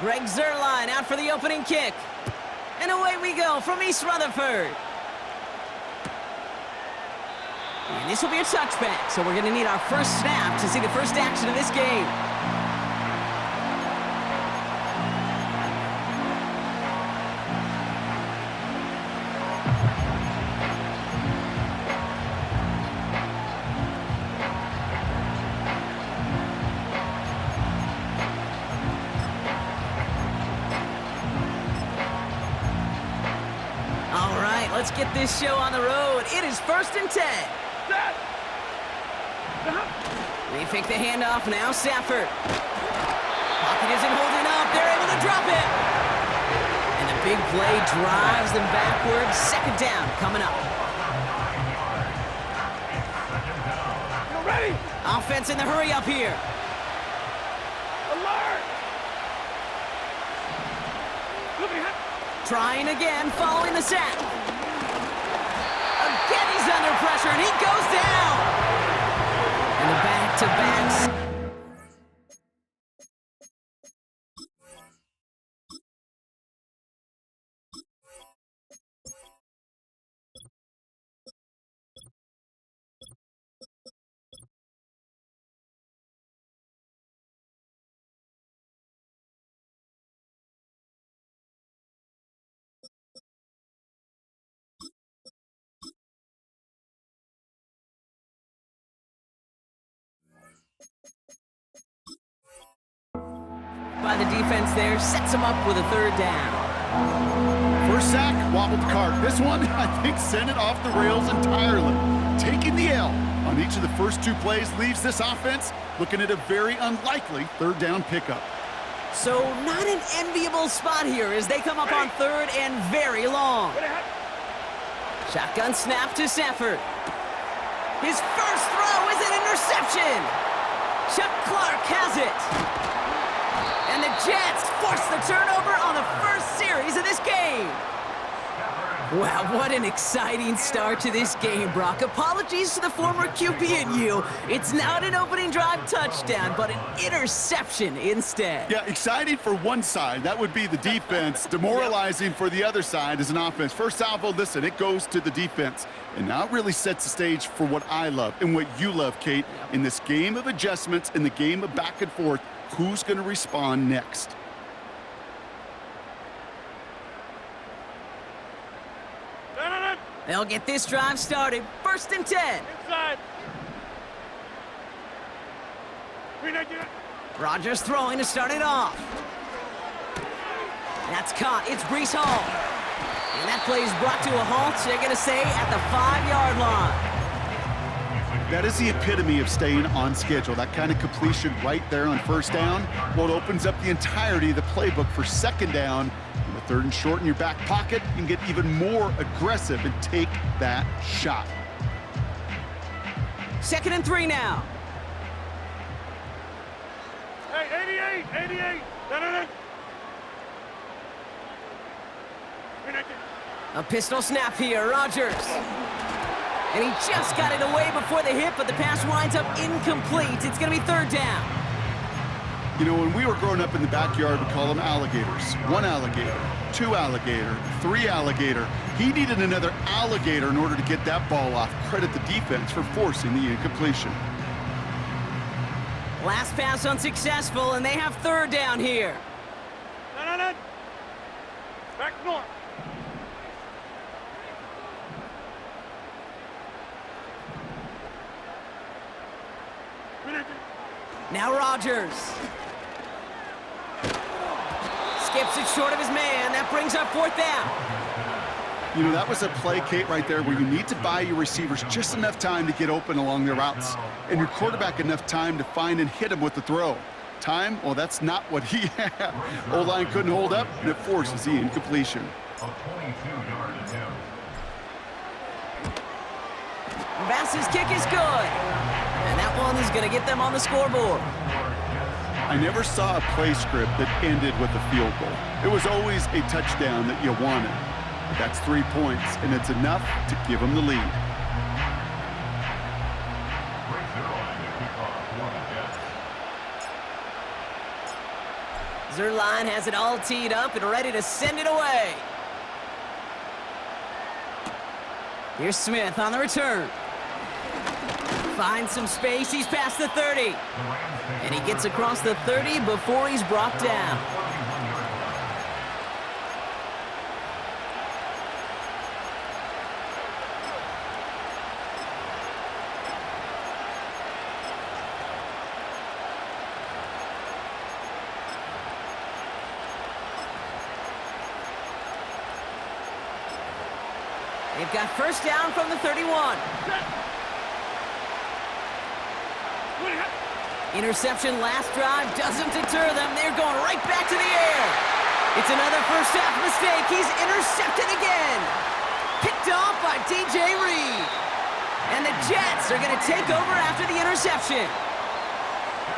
Greg Zuerlein out for the opening kick. And away we go from East Rutherford. And this will be a touchback, so we're going to need our first snap to see the first action of this game. All right, let's get this show on the road. It is 1st and 10. They fake the handoff, now Safford. Pocket isn't holding up, they're able to drop it. And the big play drives them backwards. 2nd down coming up. Ready? Offense in the hurry up here. Alert! Trying again, following the sack. Again he's under pressure, and he goes down. And the back-to-backs. By the defense there, sets him up with a 3rd down. First sack, wobbled the cart. This one, I think, sent it off the rails entirely. Taking the L on each of the first 2 plays leaves this offense looking at a very unlikely 3rd down pickup. So not an enviable spot here as they come up on 3rd and very long. Shotgun snap to Safford. His first throw is an interception. Chuck Clark has it. And the Jets force the turnover on the first series of this game. Wow, what an exciting start to this game, Brock. Apologies to the former QB and you. It's not an opening drive touchdown, but an interception instead. Yeah, exciting for one side. That would be the defense. Demoralizing for the other side as an offense. First salvo, listen, it goes to the defense. And now it really sets the stage for what I love and what you love, Kate. In this game of adjustments, in the game of back and forth, who's going to respond next? They'll get this drive started. 1st and 10. Inside. Rodgers throwing to start it off. That's caught. It's Breece Hall. And that play is brought to a halt, they're going to say, at the 5-yard line. That is the epitome of staying on schedule. That kind of completion right there on 1st down. Well, it opens up the entirety of the playbook for 2nd down. And with 3rd and short in your back pocket, you can get even more aggressive and take that shot. 2nd and 3 now. Hey, 88. A pistol snap here, Rodgers. And he just got it away before the hit, but the pass winds up incomplete. It's going to be 3rd down. You know, when we were growing up in the backyard, we call them alligators. 1 alligator, 2 alligator, 3 alligator. He needed another alligator in order to get that ball off. Credit the defense for forcing the incompletion. Last pass unsuccessful, and they have 3rd down here. No. Back north. Now Rodgers. Skips it short of his man. That brings up 4th down. You know, that was a play, Kate, right there where you need to buy your receivers just enough time to get open along their routes, and your quarterback enough time to find and hit him with the throw. Time, well, that's not what he had. O-line couldn't hold up, and it forces the incompletion. Bass's kick is good. And that one is going to get them on the scoreboard. I never saw a play script that ended with a field goal. It was always a touchdown that you wanted. But that's 3 points, and it's enough to give them the lead. Center line has it all teed up and ready to send it away. Here's Smith on the return. Finds some space. He's past the 30. And he gets across the 30 before he's brought down. They've got first down from the 31. Interception last drive doesn't deter them. They're going right back to the air. It's another first half mistake. He's intercepted again. Picked off by DJ Reed. And the Jets are going to take over after the interception.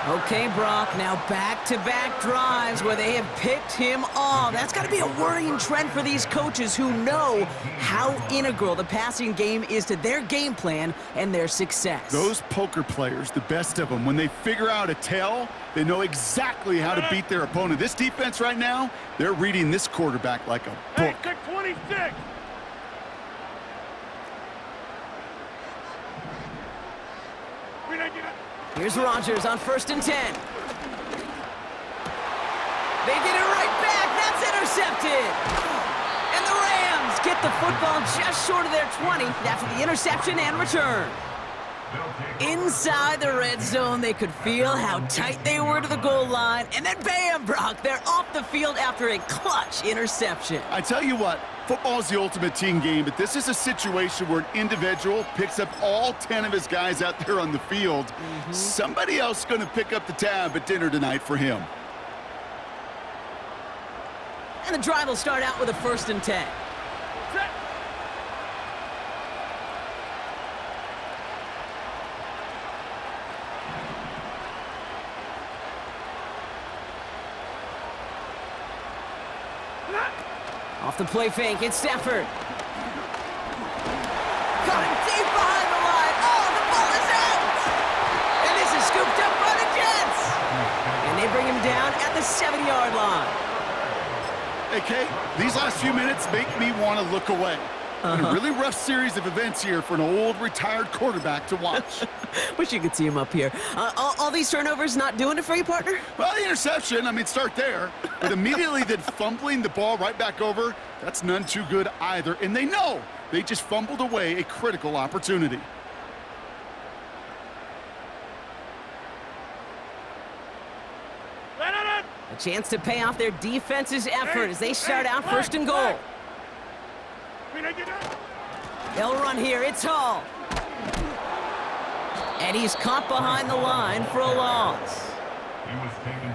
Okay, Brock, now back-to-back drives where they have picked him off. That's got to be a worrying trend for these coaches who know how integral the passing game is to their game plan and their success. Those poker players, the best of them, when they figure out a tell, they know exactly how to beat their opponent. This defense right now, they're reading this quarterback like a book. Hey, 26. Here's Rodgers on 1st and 10. They get it right back. That's intercepted. And the Rams get the football just short of their 20 after the interception and return. Inside the red zone, they could feel how tight they were to the goal line. And then bam, Brock, they're off the field after a clutch interception. I tell you what, football is the ultimate team game, but this is a situation where an individual picks up all 10 of his guys out there on the field. Somebody else is going to pick up the tab at dinner tonight for him. And the drive will start out with a 1st and 10. Off the play fake, it's Stafford. Got him deep behind the line. Oh, the ball is out! And this is scooped up by the Jets. And they bring him down at the 7-yard line. Hey, Kate, these last few minutes make me want to look away. A really rough series of events here for an old retired quarterback to watch. Wish you could see him up here. All these turnovers not doing it for you, partner? Well, the interception, I mean, start there. But immediately then fumbling the ball right back over, that's none too good either. And they know they just fumbled away a critical opportunity. A chance to pay off their defense's effort as they start out 1st and goal. They'll run here. It's Hall. And he's caught behind the line for a loss.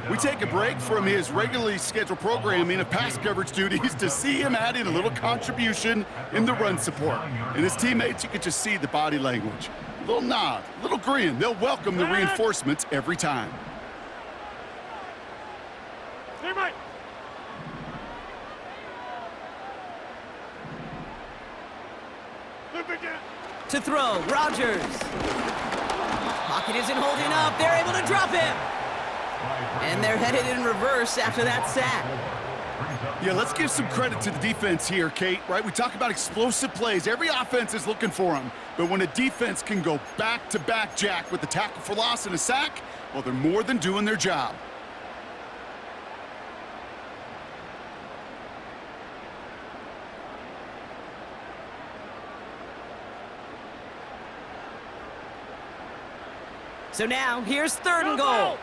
We take a break from his regularly scheduled programming of pass coverage duties to see him add in a little contribution in the run support. And his teammates, you could just see the body language. A little nod, a little grin. They'll welcome the reinforcements every time. To throw, Rodgers. Pocket isn't holding up. They're able to drop him. And they're headed in reverse after that sack. Yeah, let's give some credit to the defense here, Kate, right? We talk about explosive plays. Every offense is looking for them. But when a defense can go back-to-back, Jack, with a tackle for loss and a sack, well, they're more than doing their job. So now, here's 3rd and goal.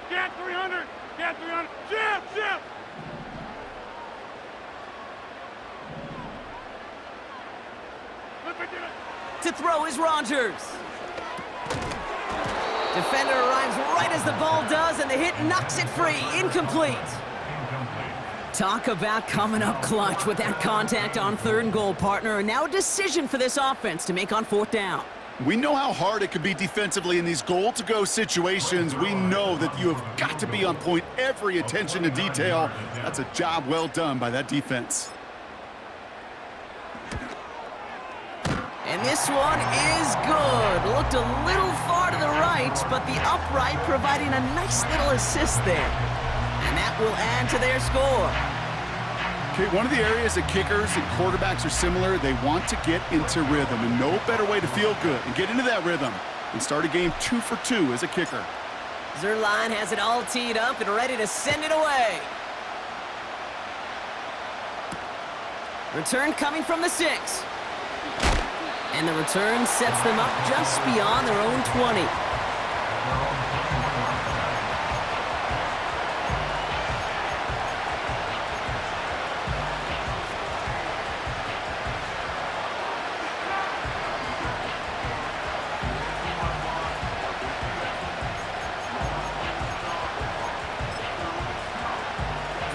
Get 300! Get 300! Jim! To throw is Rodgers. Defender arrives right as the ball does, and the hit knocks it free. Incomplete. Talk about coming up clutch with that contact on 3rd and goal, partner. And now a decision for this offense to make on 4th down. We know how hard it can be defensively in these goal-to-go situations. We know that you have got to be on point, every attention to detail. That's a job well done by that defense. And this one is good. Looked a little far to the right, but the upright providing a nice little assist there. And that will add to their score. Okay, one of the areas that kickers and quarterbacks are similar, they want to get into rhythm, and no better way to feel good and get into that rhythm and start a game 2 for 2 as a kicker. Zerline has it all teed up and ready to send it away. Return coming from the 6. And the return sets them up just beyond their own 20.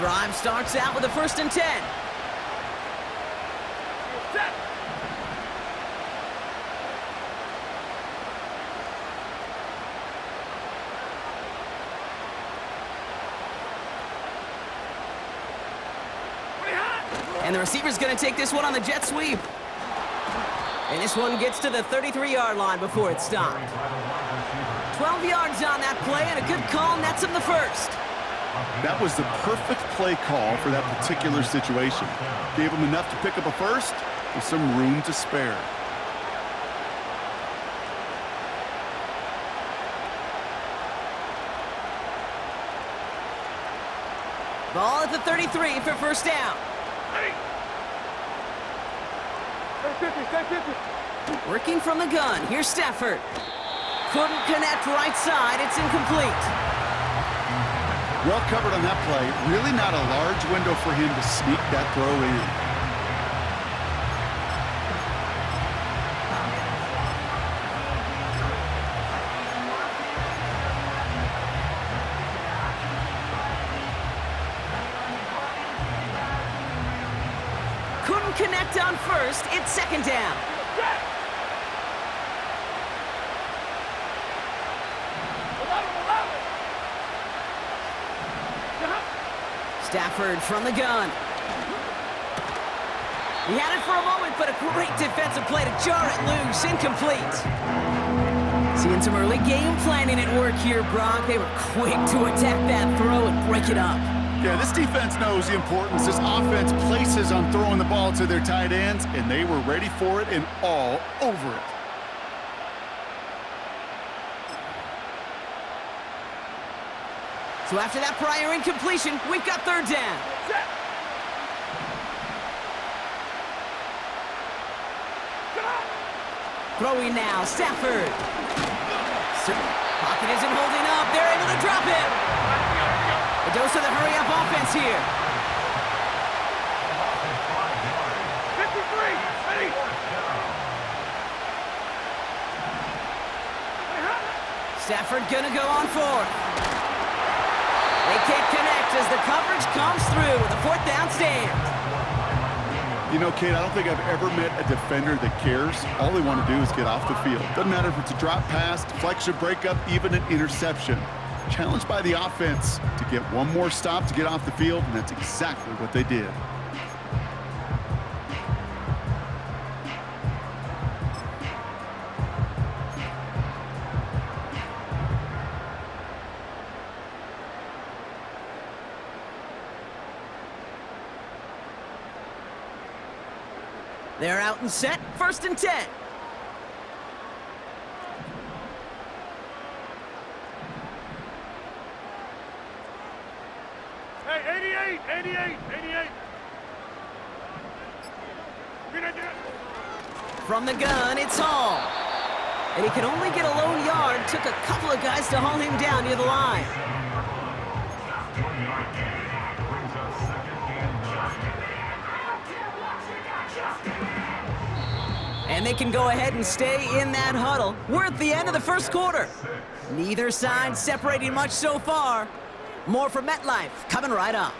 Drive starts out with a 1st and 10. And the receiver's going to take this one on the jet sweep. And this one gets to the 33-yard line before it's stopped. 12 yards on that play, and a good call nets him the 1st. That was the perfect play call for that particular situation. Gave him enough to pick up a 1st with some room to spare. Ball at the 33 for 1st down. Working from the gun, here's Stafford. Couldn't connect right side, it's incomplete. Well covered on that play. Really not a large window for him to sneak that throw in. Couldn't connect on 1st, it's 2nd down. Stafford from the gun. He had it for a moment, but a great defensive play to jar it loose. Incomplete. Seeing some early game planning at work here, Brock. They were quick to attack that throw and break it up. Yeah, this defense knows the importance this offense places on throwing the ball to their tight ends, and they were ready for it and all over it. So after that prior incompletion, we've got 3rd down. Throwing now, Stafford. Pocket isn't holding up. They're able to drop it. A dose of the hurry-up offense here. 53, ready. Stafford gonna go on 4th. They can't connect as the coverage comes through with a 4th down stand. You know, Kate, I don't think I've ever met a defender that cares. All they want to do is get off the field. Doesn't matter if it's a drop pass, deflection, breakup, even an interception. Challenged by the offense to get one more stop to get off the field, and that's exactly what they did. They're out and set, 1st and 10. Hey, 88. From the gun, it's Hall. And he could only get a lone yard. Took a couple of guys to haul him down near the line. And they can go ahead and stay in that huddle. We're at the end of the 1st quarter. Neither side separating much so far. More from MetLife coming right up.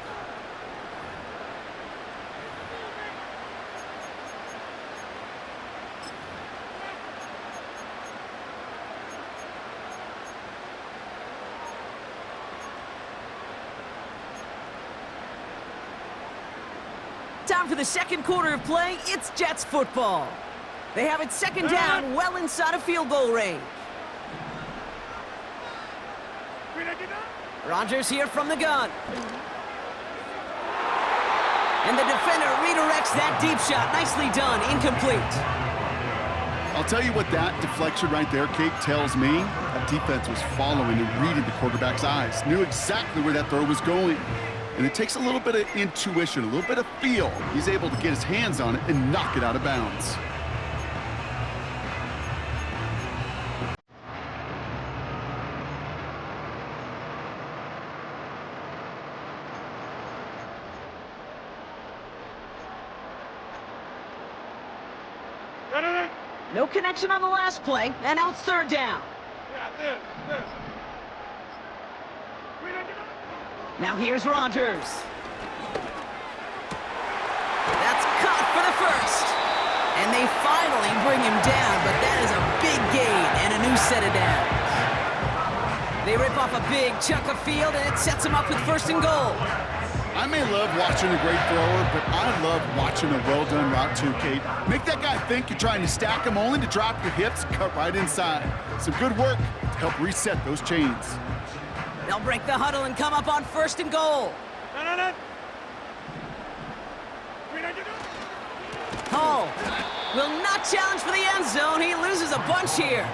Time for the 2nd quarter of play. It's Jets football. They have it second down, well inside of field goal range. Rodgers here from the gun. And the defender redirects that deep shot. Nicely done, incomplete. I'll tell you what that deflection right there, Kate, tells me. That defense was following and reading the quarterback's eyes, knew exactly where that throw was going. And it takes a little bit of intuition, a little bit of feel. He's able to get his hands on it and knock it out of bounds. No connection on the last play, and now it's third down. Now here's Rodgers. That's caught for the first. And they finally bring him down, but that is a big gain and a new set of downs. They rip off a big chunk of field, and it sets him up with first and goal. I may love watching a great thrower, but I love watching a well-done route too, Kate. Make that guy think you're trying to stack him only to drop your hips, cut right inside. Some good work to help reset those chains. They'll break the huddle and come up on first and goal. Hall will not challenge for the end zone. He loses a bunch here.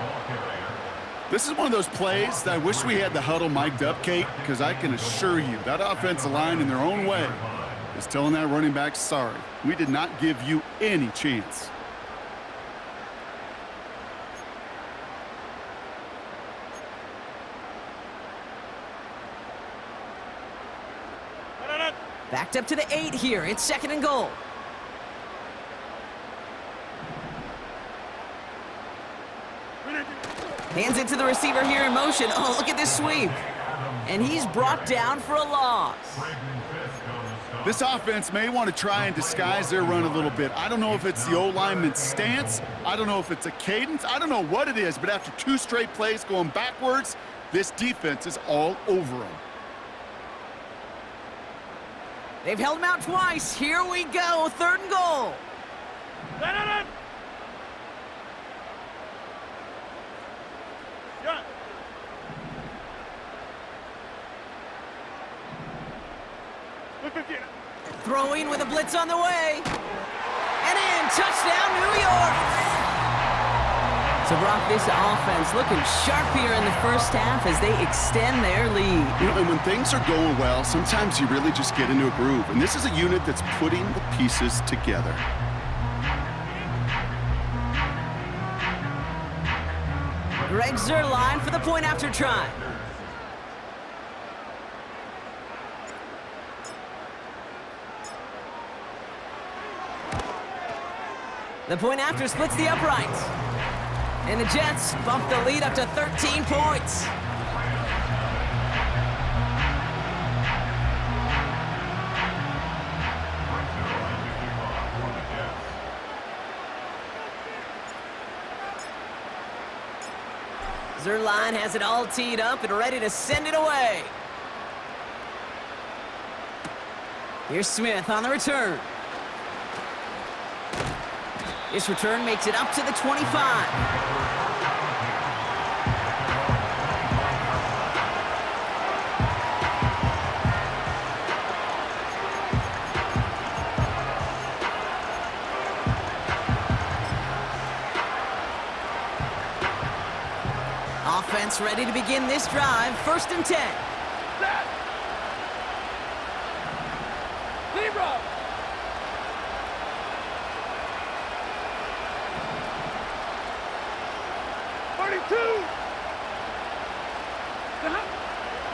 This is one of those plays that I wish we had the huddle mic'd up, Kate, because I can assure you that offensive line in their own way is telling that running back, sorry, we did not give you any chance. Backed up to the 8 here. It's second and goal. Hands it to the receiver here in motion. Oh, look at this sweep. And he's brought down for a loss. This offense may want to try and disguise their run a little bit. I don't know if it's the O-lineman's stance. I don't know if it's a cadence. I don't know what it is, but after 2 straight plays going backwards, this defense is all over them. They've held him out twice. Here we go. Third and goal. Throwing with a blitz on the way. And in. Touchdown, New York. So, Brock, this offense looking sharp here in the first half as they extend their lead. You know, and when things are going well, sometimes you really just get into a groove. And this is a unit that's putting the pieces together. Greg Zuerlein for the point after try. The point after splits the uprights. And the Jets bump the lead up to 13 points. Zuerlein has it all teed up and ready to send it away. Here's Smith on the return. This return makes it up to the 25. Offense ready to begin this drive. First and 10. Zebra.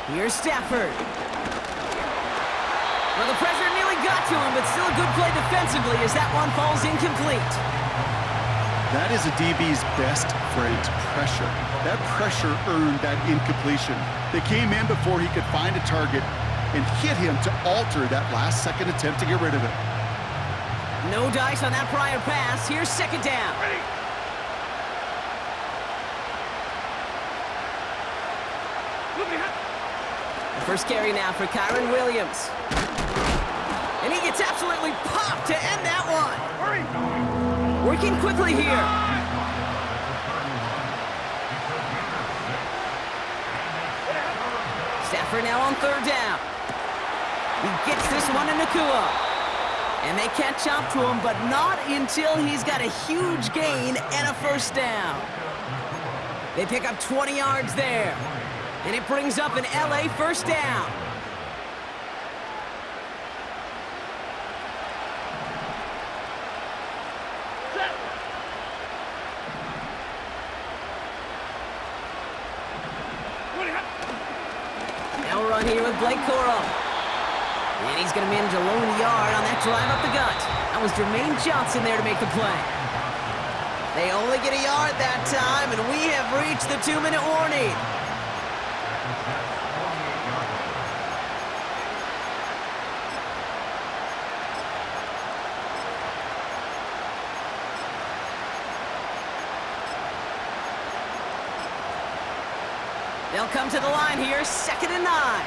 Here's Stafford. Well, the pressure nearly got to him, but still a good play defensively as that one falls incomplete. That is a DB's best friend, pressure. That pressure earned that incompletion. They came in before he could find a target and hit him to alter that last-second attempt to get rid of it. No dice on that prior pass. Here's second down. Ready. First carry now for Kyron Williams. And he gets absolutely popped to end that one. Hurry. working quickly here. Stafford now on third down. He gets this one to Nakua. And they catch up to him, but not until he's got a huge gain and a first down. They pick up 20 yards there. And it brings up an LA first down. Now we're on here with Blake Corum. And he's going to manage a lone yard on that drive up the gut. That was Jermaine Johnson there to make the play. They only get a yard that time, and we have reached the 2-minute warning. They'll come to the line here, 2nd and 9.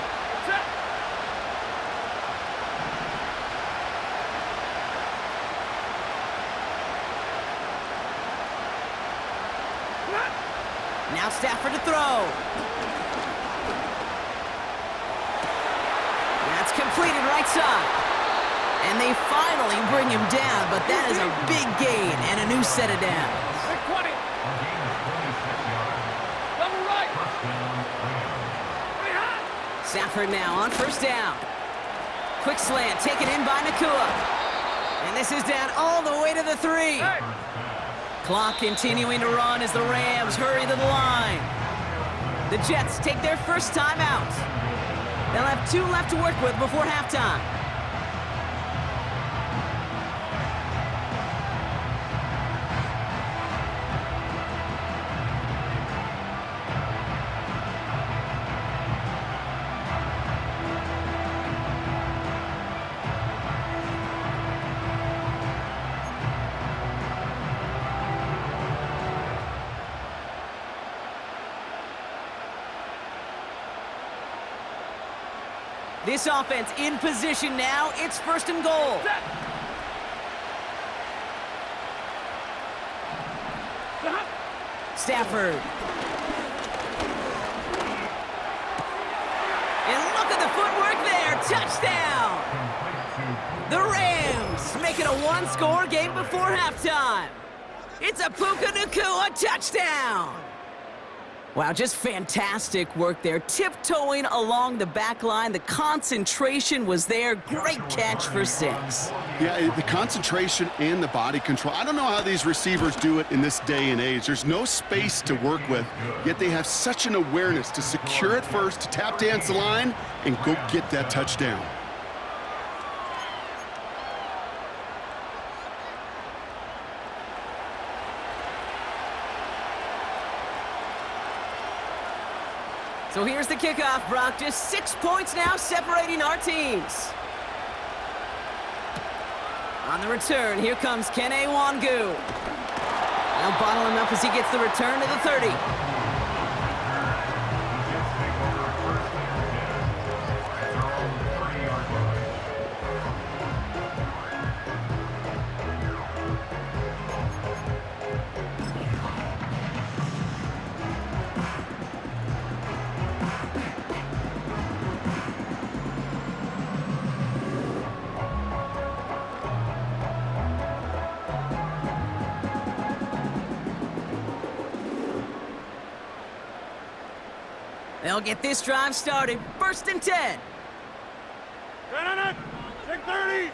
Now Stafford to throw. That's completed right side. And they finally bring him down, but that is a big gain and a new set of downs. 20. Double right. Stafford now on first down. Quick slant taken in by Nakua. And this is down all the way to the 3. Hey. Clock continuing to run as the Rams hurry to the line. The Jets take their first time out. They'll have 2 left to work with before halftime. This offense in position now. It's 1st and goal. Stafford. And look at the footwork there. Touchdown. The Rams make it a 1-score game before halftime. It's a Puka Nakua touchdown. Wow, just fantastic work there. Tiptoeing along the back line. The concentration was there. Great catch for 6. Yeah, the concentration and the body control. I don't know how these receivers do it in this day and age. There's no space to work with, yet they have such an awareness to secure it first, to tap dance the line, and go get that touchdown. So here's the kickoff, Brock. Just 6 points now separating our teams. On the return, here comes Kene Wangu. Now bottle him up as he gets the return to the 30. They'll get this drive started. 1st and 10. Check 30.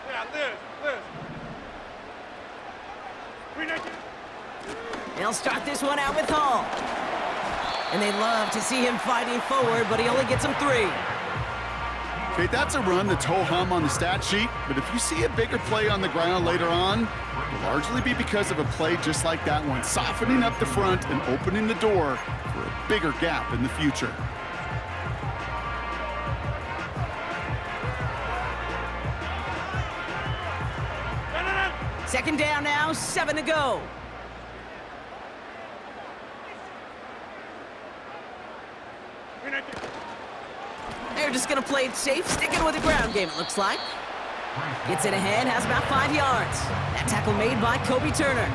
Yeah, Liz. They'll start this one out with Hall. And they love to see him fighting forward, but he only gets them 3. Okay, that's a run that's ho-hum on the stat sheet, but if you see a bigger play on the ground later on, it'll largely be because of a play just like that one, softening up the front and opening the door for a bigger gap in the future. Second down now, 7 to go. They're just going to play it safe, sticking with the ground game, it looks like. Gets it ahead, has about 5 yards. That tackle made by Kobe Turner.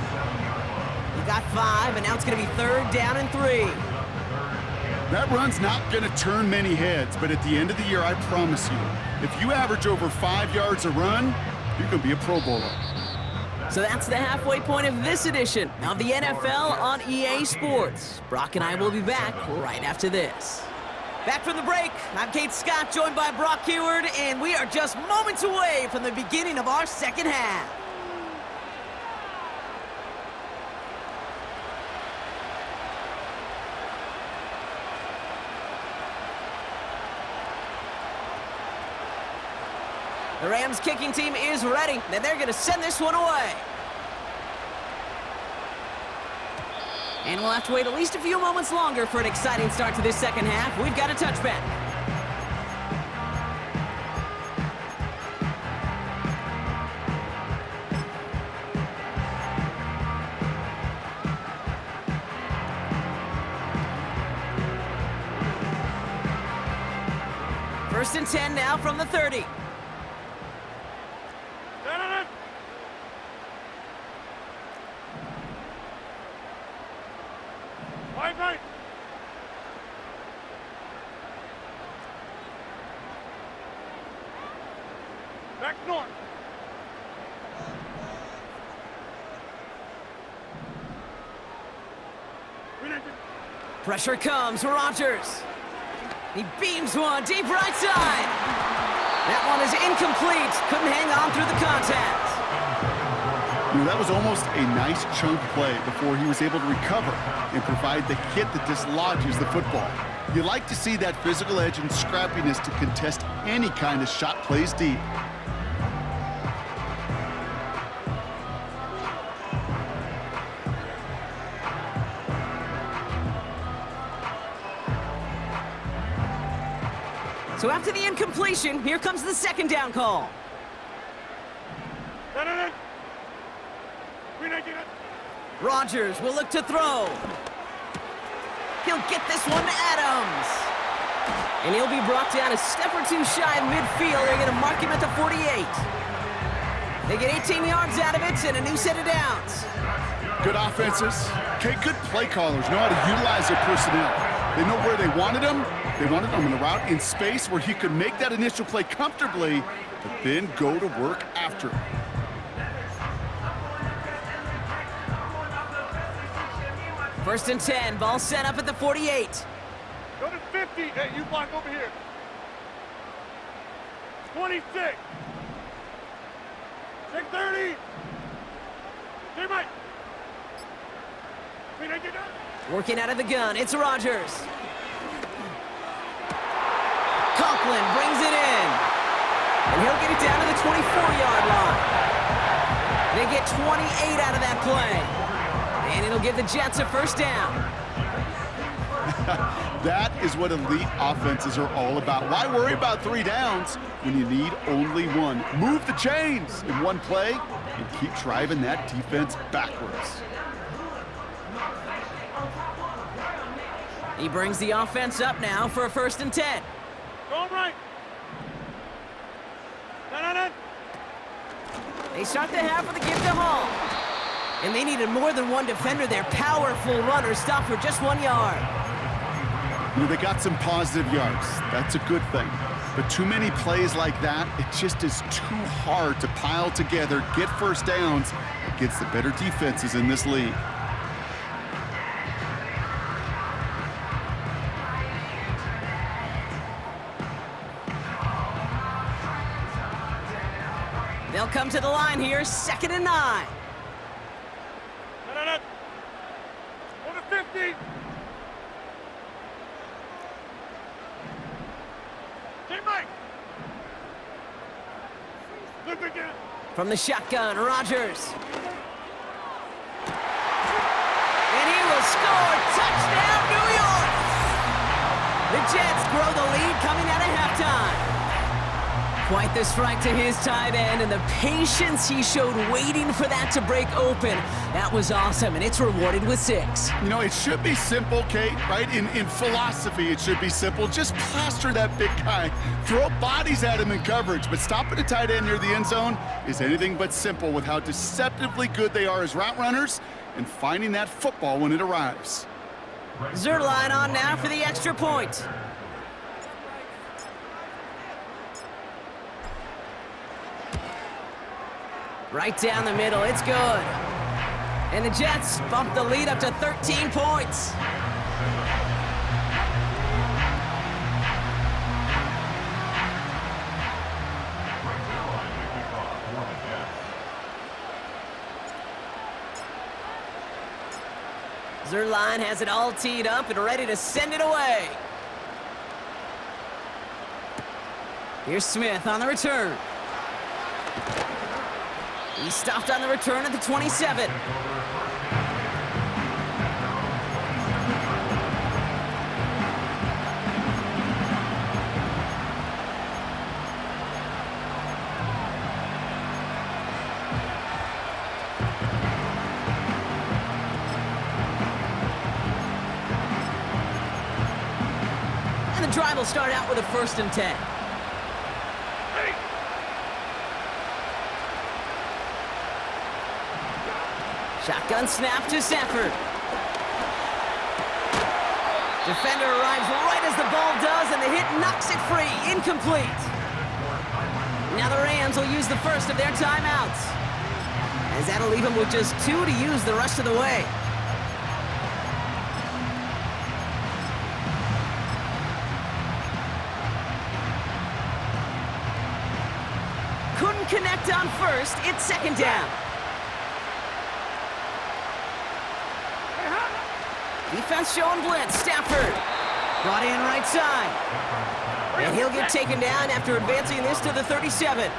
He got 5, and now it's going to be 3rd down and 3. That run's not going to turn many heads, but at the end of the year, I promise you, if you average over 5 yards a run, you're going to be a Pro Bowler. So that's the halfway point of this edition of the NFL on EA Sports. Brock and I will be back right after this. Back from the break, I'm Kate Scott, joined by Brock Heward, and we are just moments away from the beginning of our second half. The Rams kicking team is ready, and they're going to send this one away. And we'll have to wait at least a few moments longer for an exciting start to this second half. We've got a touchback. First and 10 now from the 30. Right. Back north. Pressure comes, Rodgers. He beams one deep right side. That one is incomplete. Couldn't hang on through the contact. You know, that was almost a nice chunk play before he was able to recover and provide the hit that dislodges the football. You like to see that physical edge and scrappiness to contest any kind of shot plays deep. So after the incompletion, here comes the second down call. Rodgers will look to throw. He'll get this one to Adams. And he'll be brought down a step or two shy of midfield. They're going to mark him at the 48. They get 18 yards out of it and a new set of downs. Good offenses. Okay, good play callers know how to utilize their personnel. They know where they wanted him. They wanted him in a route in space where he could make that initial play comfortably, but then go to work after it. First and 10, ball set up at the 48. Go to 50. Hey, you block over here. 26. Check 30. Stay right. Working out of the gun, it's Rodgers. Conklin brings it in. And he'll get it down to the 24-yard line. They get 28 out of that play. And it'll give the Jets a first down. That is what elite offenses are all about. Why worry about 3 downs when you need only one? Move the chains in one play and keep driving that defense backwards. He brings the offense up now for a first and 10. Going right. No. They start the half with a give to Hall. And they needed more than one defender. Their powerful runner stopped for just 1 yard. You know, they got some positive yards. That's a good thing. But too many plays like that, it just is too hard to pile together, get first downs against the better defenses in this league. They'll come to the line here, 2nd and 9. No. Over 50. Stay right. Look again. From the shotgun, Rodgers. And he will score. Touchdown, New York! The Jets grow the lead coming out of halftime. Quite the strike to his tight end, and the patience he showed waiting for that to break open. That was awesome, and it's rewarded with 6. You know, it should be simple, Kate, right? In philosophy, it should be simple. Just plaster that big guy. Throw bodies at him in coverage, but stopping a tight end near the end zone is anything but simple with how deceptively good they are as route runners and finding that football when it arrives. Zerline on now for the extra point. Right down the middle, it's good. And the Jets bump the lead up to 13 points. Zerline has it all teed up and ready to send it away. Here's Smith on the return. He stopped on the return at the 27. And the drive will start out with a 1st and 10. Shotgun snap to Sanford. Defender arrives right as the ball does, and the hit knocks it free. Incomplete. Now the Rams will use the first of their timeouts, as that'll leave them with just 2 to use the rest of the way. Couldn't connect on first. It's 2nd down. Defense showing blitz. Stafford brought in right side. And he'll get taken down after advancing this to the 37.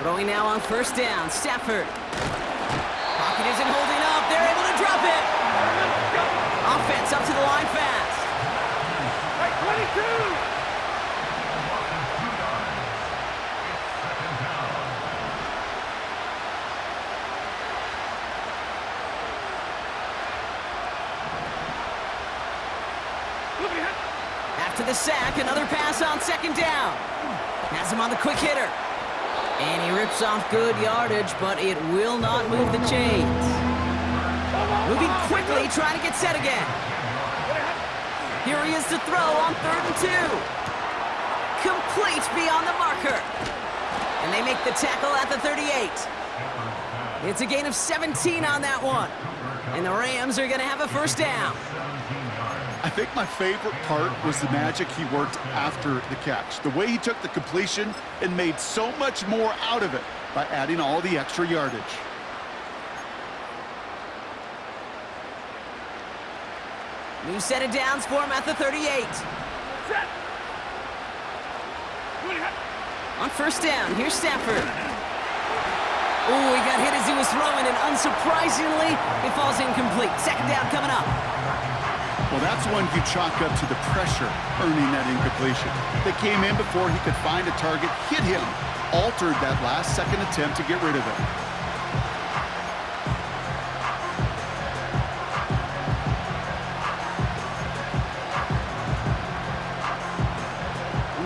Throwing now on 1st down. Stafford. Pocket isn't holding up. They're able to drop it. Offense up to the line fast. Right, 22. After the sack, another pass on 2nd down. Has him on the quick hitter. And he rips off good yardage, but it will not move the chains. Moving quickly, trying to get set again. Here he is to throw on 3rd and 2. Complete beyond the marker. And they make the tackle at the 38. It's a gain of 17 on that one. And the Rams are going to have a 1st down. I think my favorite part was the magic he worked after the catch. The way he took the completion and made so much more out of it by adding all the extra yardage. New set of downs for him at the 38. On 1st down, here's Stafford. Oh, he got hit as he was throwing, and unsurprisingly, it falls incomplete. 2nd down coming up. Well, that's one you chalk up to the pressure earning that incompletion. They came in before he could find a target, hit him, altered that last second attempt to get rid of it.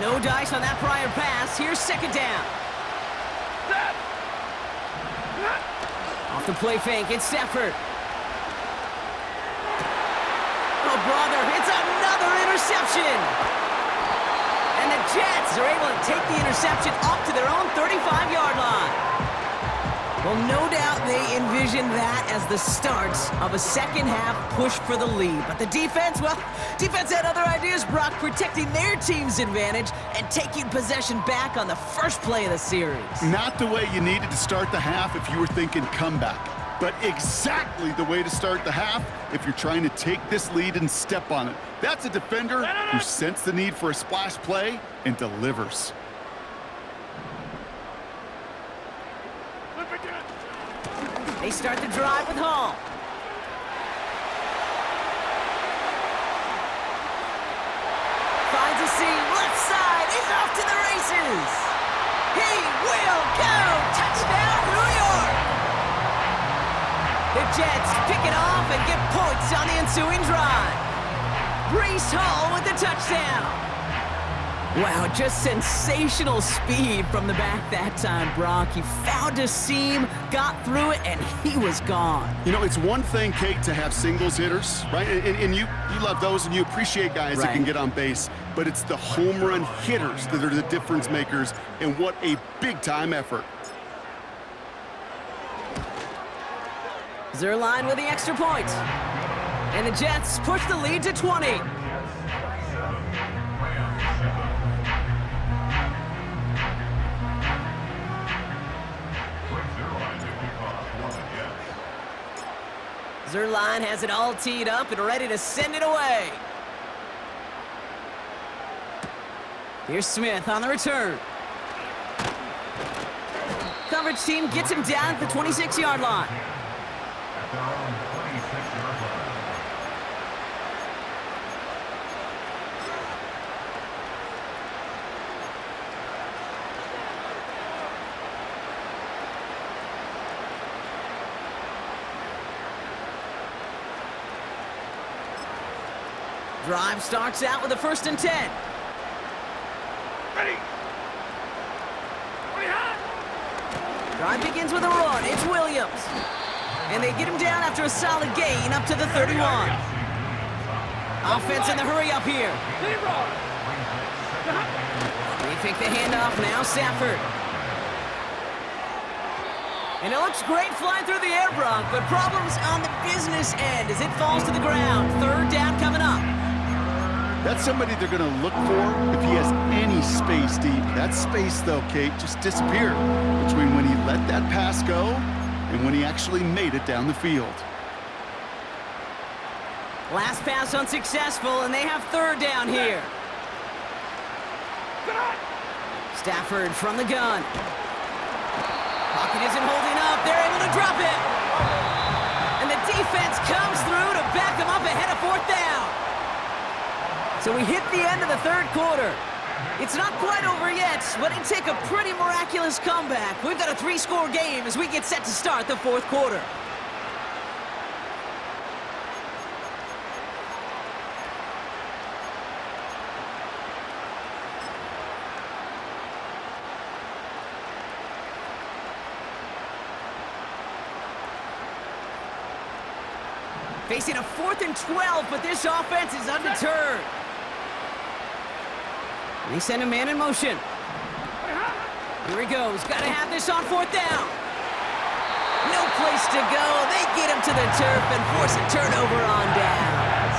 No dice on that prior pass. Here's 2nd down. Off the play fake, it's Stafford. Oh, brother, it's another interception. And the Jets are able to take the interception up to their own 35-yard line. Well, no doubt they envisioned that as the start of a second-half push for the lead. But the defense, well, defense had other ideas, Brock, protecting their team's advantage and taking possession back on the first play of the series. Not the way you needed to start the half if you were thinking comeback, but exactly the way to start the half if you're trying to take this lead and step on it. That's a defender who sensed the need for a splash play and delivers. They start the drive with Hall. to seam, left side, is off to the races. He will go! Touchdown, New York! The Jets pick it off and get points on the ensuing drive. Breece Hall with the touchdown. Wow, just sensational speed from the back that time, Brock. He found a seam, got through it, and he was gone. You know, it's one thing, Kate, to have singles hitters, right? And you love those, and you appreciate guys that can get on base. But it's the home run hitters that are the difference makers, and what a big-time effort. Zerline with the extra point. And the Jets push the lead to 20. Zerline has it all teed up and ready to send it away. Here's Smith on the return. Coverage team gets him down at the 26-yard line. Drive starts out with a 1st and 10. Ready. Drive begins with a run. It's Williams. And they get him down after a solid gain up to the 31. Offense in the hurry up here. They fake the handoff now, Stafford. And it looks great flying through the air, Brock, but problems on the business end as it falls to the ground. 3rd down coming up. That's somebody they're going to look for if he has any space deep. That space, though, Kate, just disappeared between when he let that pass go and when he actually made it down the field. Last pass unsuccessful, and they have 3rd down here. Stafford from the gun. Pocket isn't holding up. They're able to drop it. And the defense comes through to back them up ahead of 4th down. So we hit the end of the 3rd quarter. It's not quite over yet, but it'd take a pretty miraculous comeback. We've got a 3-score game as we get set to start the 4th quarter. Facing a 4th and 12, but this offense is undeterred. They send a man in motion. Here he goes. Got to have this on 4th down. No place to go. They get him to the turf and force a turnover on downs.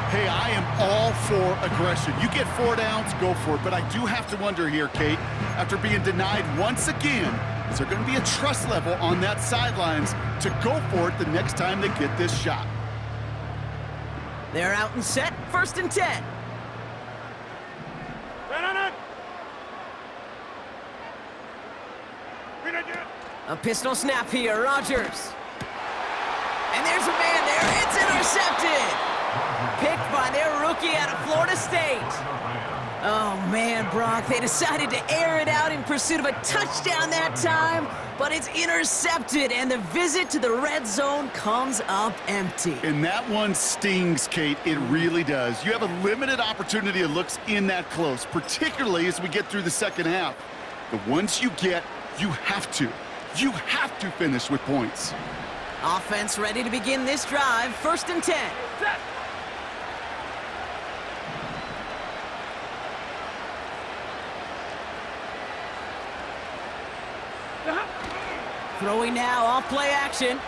Hey, I am all for aggression. You get 4 downs, go for it. But I do have to wonder here, Kate, after being denied once again, is there going to be a trust level on that sidelines to go for it the next time they get this shot? They're out and set. 1st and 10. A pistol snap here, Rodgers. And there's a man there. It's intercepted. Picked by their rookie out of Florida State. Oh, man, Brock, they decided to air it out in pursuit of a touchdown that time, but it's intercepted, and the visit to the red zone comes up empty. And that one stings, Kate. It really does. You have a limited opportunity of looks in that close, particularly as we get through the 2nd half. The ones you get, you have to finish with points. Offense ready to begin this drive. 1st and 10. Set. Throwing now, off play action.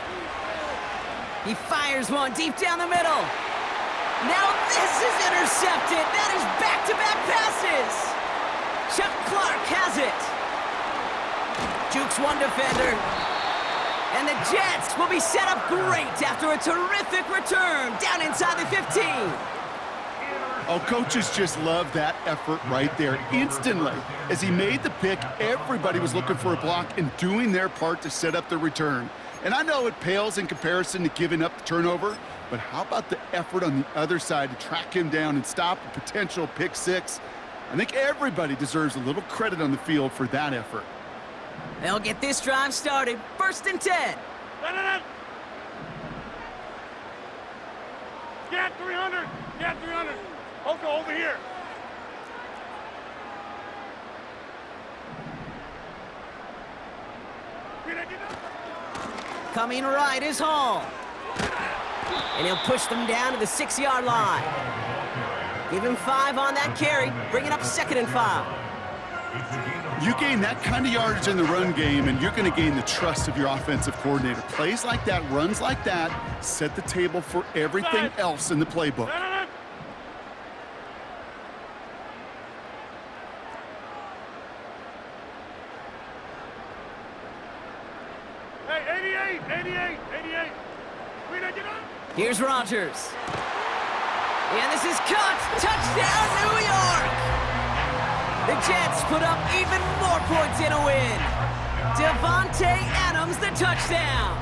He fires one deep down the middle. Now this is intercepted. That is back-to-back passes. Chuck Clark has it. Jukes one defender. And the Jets will be set up great after a terrific return down inside the 15. Oh, coaches just love that effort right there. Instantly, as he made the pick, everybody was looking for a block and doing their part to set up the return. And I know it pales in comparison to giving up the turnover, but how about the effort on the other side to track him down and stop a potential pick six? I think everybody deserves a little credit on the field for that effort. They'll get this drive started. 1st and 10. Get 300. Get 300. Okay, over here. Coming right is Hall. And he'll push them down to the 6-yard line. Give him 5 on that carry. Bring it up 2nd and 5. You gain that kind of yardage in the run game, and you're going to gain the trust of your offensive coordinator. Plays like that, runs like that, set the table for everything else in the playbook. Hey, 88. Here's Rodgers. And this is cut. Touchdown, New York! The Jets put up even more points in a win. Devontae Adams, the touchdown.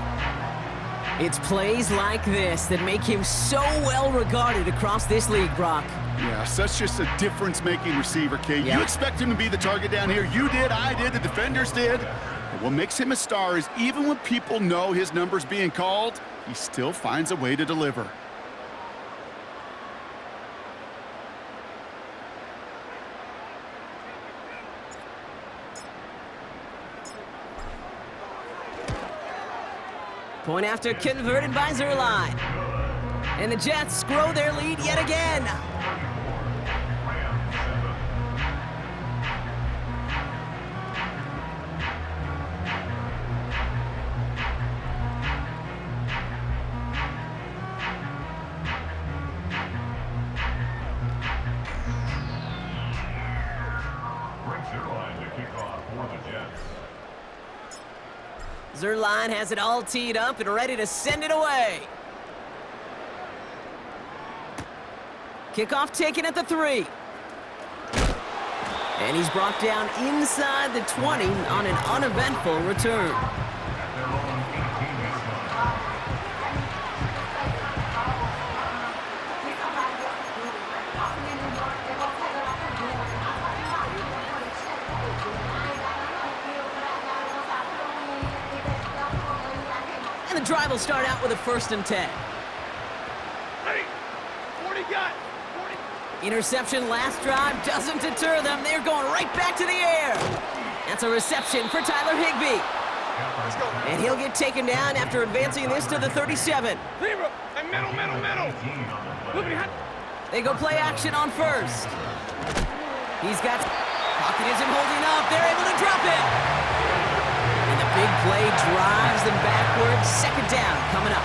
It's plays like this that make him so well regarded across this league, Brock. Yeah, such just a difference-making receiver, Kate. You expect him to be the target down here. You did, I did, the defenders did. But what makes him a star is even when people know his number's being called, he still finds a way to deliver. Point after converted by Zerline. And the Jets grow their lead yet again. Zerline has it all teed up and ready to send it away. Kickoff taken at the 3. And he's brought down inside the 20 on an uneventful return. And the drive will start out with a 1st and 10. Ready. 40 got. 40. Interception last drive doesn't deter them. They're going right back to the air. That's a reception for Tyler Higbee. Let's go. And he'll get taken down after advancing this to the 37. Zero. And middle. They go play action on 1st. He's got... Pocket isn't holding up. They're able to drop it. And the big play drives them backwards. 2nd down coming up.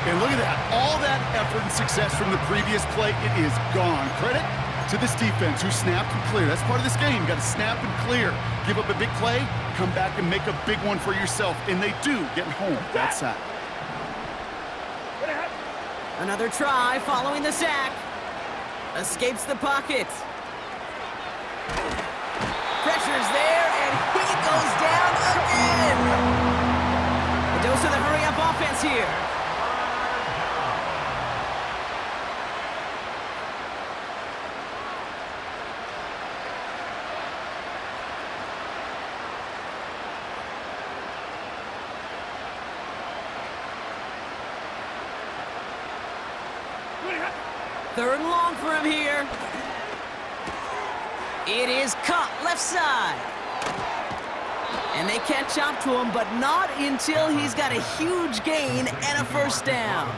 And look at that. All that effort and success from the previous play, it is gone. Credit to this defense who snapped and cleared. That's part of this game. You got to snap and clear. Give up a big play, come back and make a big one for yourself. And they do get home that sack. Another try following the sack. Escapes the pocket. Pressure's there, and he goes down again. A dose of the hurry-up offense here. Third and long for him here. It is caught left side. And they catch up to him, but not until he's got a huge gain and a 1st down.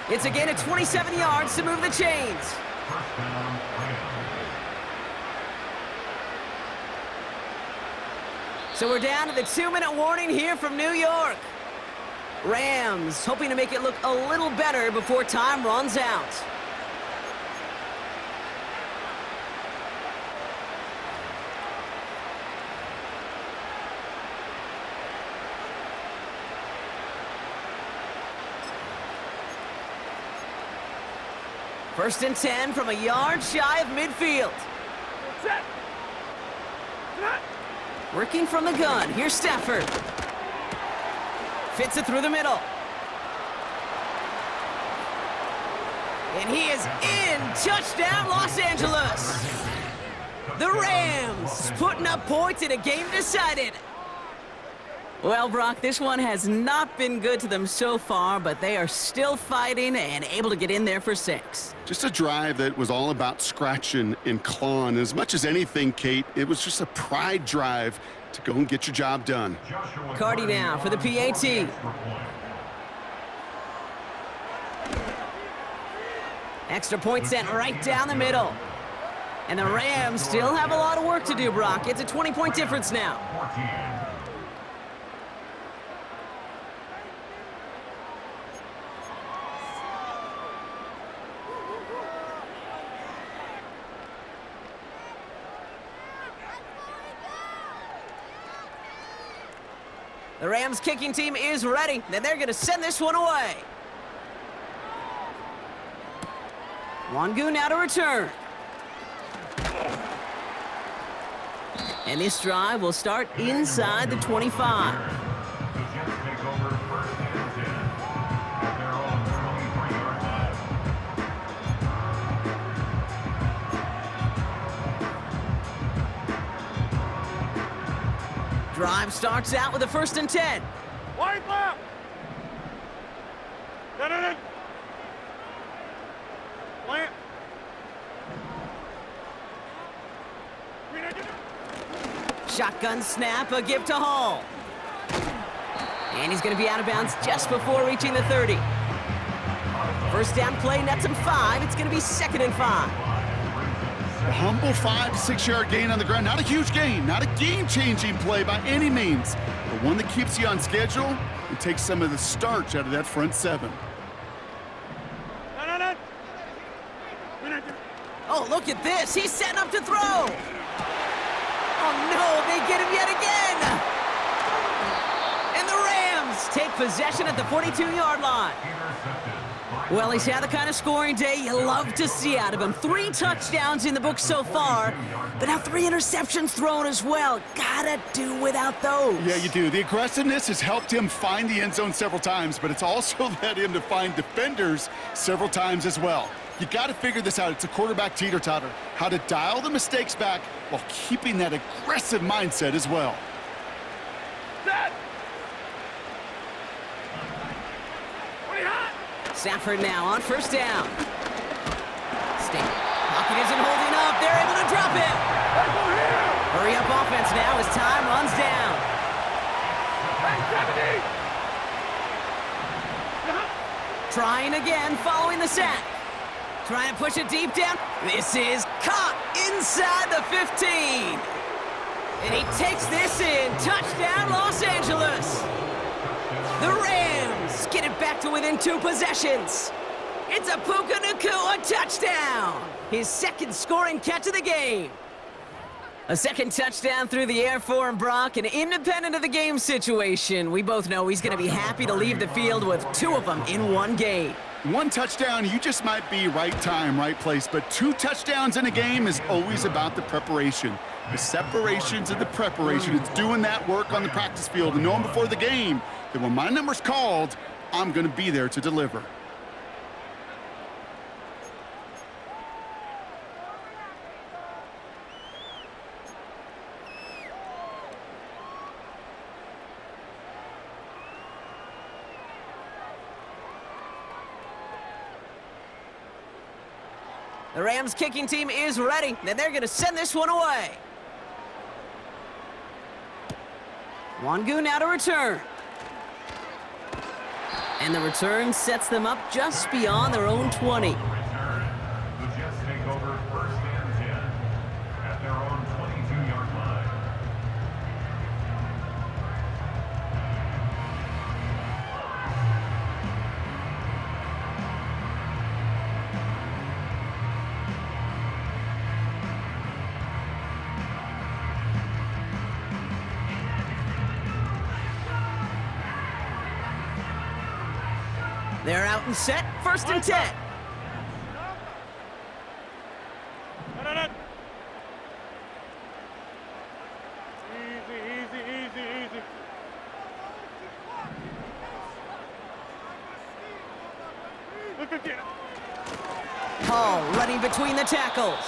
It's a gain of 27 yards to move the chains. So we're down to the 2-minute warning here from New York. Rams hoping to make it look a little better before time runs out. First and 10 from a yard shy of midfield. Set. Set. Working from the gun. Here's Stafford. Fits it through the middle. And he is in. Touchdown, Los Angeles. The Rams putting up points in a game decided. Well, Brock, this one has not been good to them so far, but they are still fighting and able to get in there for 6. Just a drive that was all about scratching and clawing. As much as anything, Kate, it was just a pride drive to go and get your job done. Cardi now for the PAT. Extra point sent right down the middle. And the Rams still have a lot of work to do, Brock. It's a 20-point difference now. The Rams kicking team is ready, and they're going to send this one away. Wangu now to return. And this drive will start inside the 25. Drive starts out with a 1st and 10. Wide left. Da-da-da. Plant. Shotgun snap, a give to Hall. And he's going to be out of bounds just before reaching the 30. 1st down play nets him 5. It's going to be 2nd and 5. A humble 5 to 6 yard gain on the ground. Not a huge gain, not a game-changing play by any means, but one that keeps you on schedule and takes some of the starch out of that front 7. Oh, look at this. He's setting up to throw. Oh, no, they get him yet again. And the Rams take possession at the 42-yard line. Well, he's had the kind of scoring day you love to see out of him. 3 touchdowns in the book so far, but now 3 interceptions thrown as well. Gotta do without those. Yeah, you do. The aggressiveness has helped him find the end zone several times, but it's also led him to find defenders several times as well. You got to figure this out. It's a quarterback teeter-totter. How to dial the mistakes back while keeping that aggressive mindset as well. Set. Stafford now on 1st down. Pocket isn't holding up. They're able to drop it. Hurry up offense now as time runs down. Trying again following the sack. Trying to push it deep down. This is caught inside the 15. And he takes this in. Touchdown, Los Angeles. The Rams get it back to within 2 possessions. It's a Puka Nacua touchdown. His 2nd scoring catch of the game. A 2nd touchdown through the air for him, Brock, and independent of the game situation, we both know he's going to be happy to leave the field with 2 of them in one game. 1 touchdown, you just might be right time, right place, but 2 touchdowns in a game is always about the preparation. The separations and the preparation. It's doing that work on the practice field and knowing before the game that when my number's called, I'm going to be there to deliver. The Rams kicking team is ready, and they're going to send this one away. Wangu now to return. And the return sets them up just beyond their own 20. The Jets take over 1st and 10 at their own 22-yard line. They're out and set, 1st and 10. Easy. Look again. running between the tackles.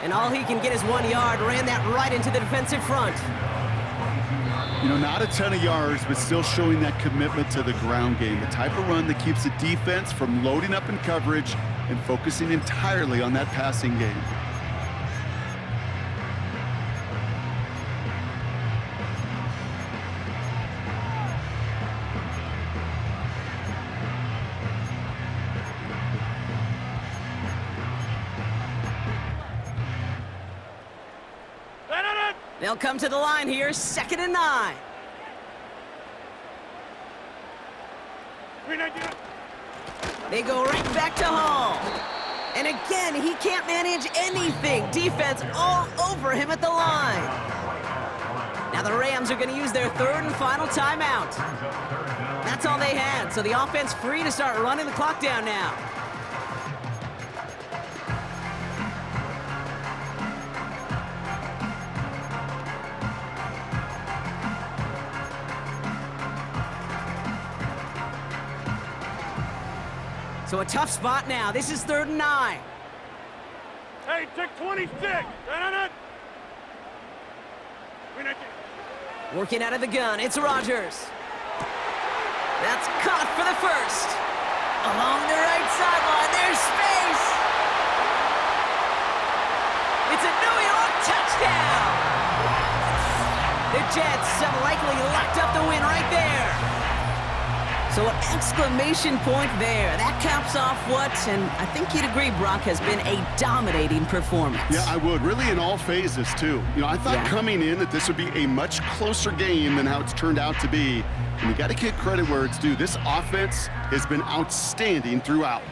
And all he can get is 1 yard, ran that right into the defensive front. You know, not a ton of yards, but still showing that commitment to the ground game. The type of run that keeps the defense from loading up in coverage and focusing entirely on that passing game. They'll come to the line here, 2nd and 9. They go right back to Hall. And again, he can't manage anything. Defense all over him at the line. Now the Rams are going to use their 3rd and final timeout. That's all they had, so the offense free to start running the clock down now. So a tough spot now. This is 3rd and 9. Hey, take 26. Working out of the gun, it's Rodgers. That's caught for the first. Along the right sideline, there's space. It's a New York touchdown. The Jets have likely locked up the win right there. So an exclamation point there. That caps off what, and I think you'd agree, Brock, has been a dominating performance. Yeah, I would. Really in all phases, too. You know, I thought coming in that this would be a much closer game than how it's turned out to be. And you got to give credit where it's due. This offense has been outstanding throughout.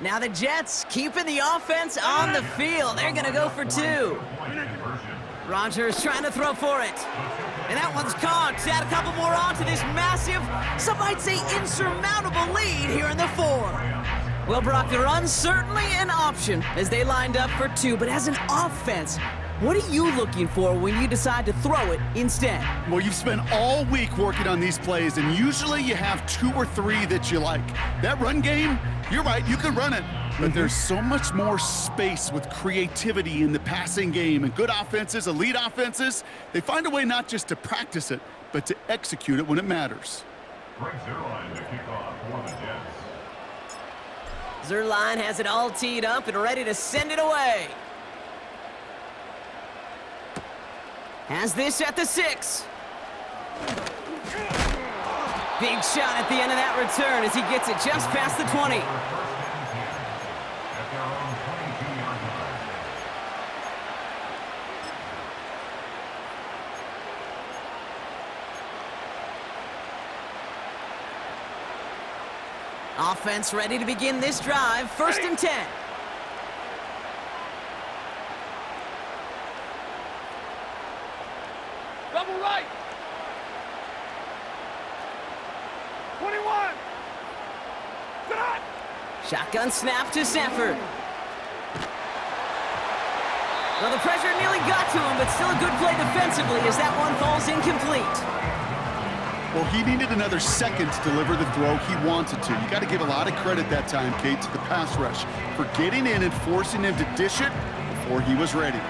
Now the Jets keeping the offense on the field. They're going to go for 2. Rodgers trying to throw for it. And that one's caught. Add a couple more on to this massive, some might say insurmountable lead here in the 4th. Well, Brock, the run's certainly an option as they lined up for 2. But as an offense, what are you looking for when you decide to throw it instead? Well, you've spent all week working on these plays, and usually you have 2 or 3 that you like. That run game, you're right, you can run it. But there's so much more space with creativity in the passing game. And good offenses, elite offenses, they find a way not just to practice it, but to execute it when it matters. Zerline to kick off for the Jets. Zerline has it all teed up and ready to send it away. Has this at the 6. Big shot at the end of that return as he gets it just past the 20. Offense ready to begin this drive. 1st and 10. Double right. 21. Shot. Shotgun snap to Sanford. Well, the pressure nearly got to him, but still a good play defensively as that one falls incomplete. Well, he needed another second to deliver the throw he wanted to. You got to give a lot of credit that time, Kate, to the pass rush for getting in and forcing him to dish it before he was ready.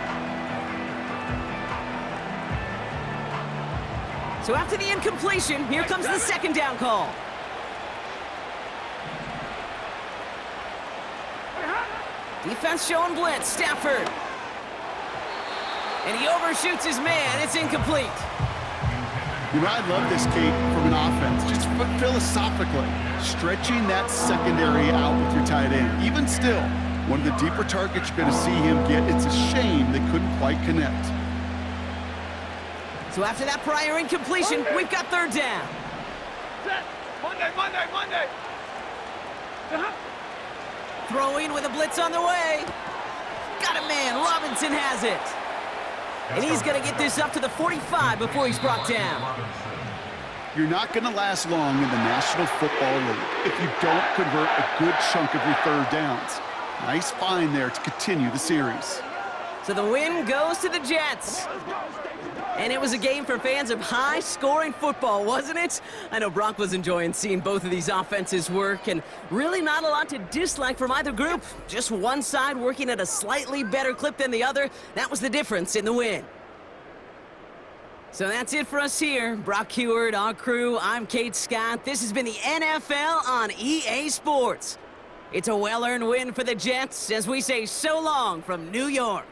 So after the incompletion, here comes the 2nd down call. Defense showing blitz, Stafford. And he overshoots his man. It's incomplete. You know, I love this, Kate, from an offense. Just philosophically, stretching that secondary out with your tight end. Even still, one of the deeper targets you're going to see him get. It's a shame they couldn't quite connect. So after that prior incompletion, we've got 3rd down. Set. Monday. Throwing with a blitz on the way. Got a man. Robinson has it. And he's going to get this up to the 45 before he's brought down. You're not going to last long in the National Football League if you don't convert a good chunk of your 3rd downs. Nice find there to continue the series. So the win goes to the Jets. And it was a game for fans of high-scoring football, wasn't it? I know Brock was enjoying seeing both of these offenses work, and really not a lot to dislike from either group. Just one side working at a slightly better clip than the other. That was the difference in the win. So that's it for us here. Brock Heward, our crew, I'm Kate Scott. This has been the NFL on EA Sports. It's a well-earned win for the Jets as we say so long from New York.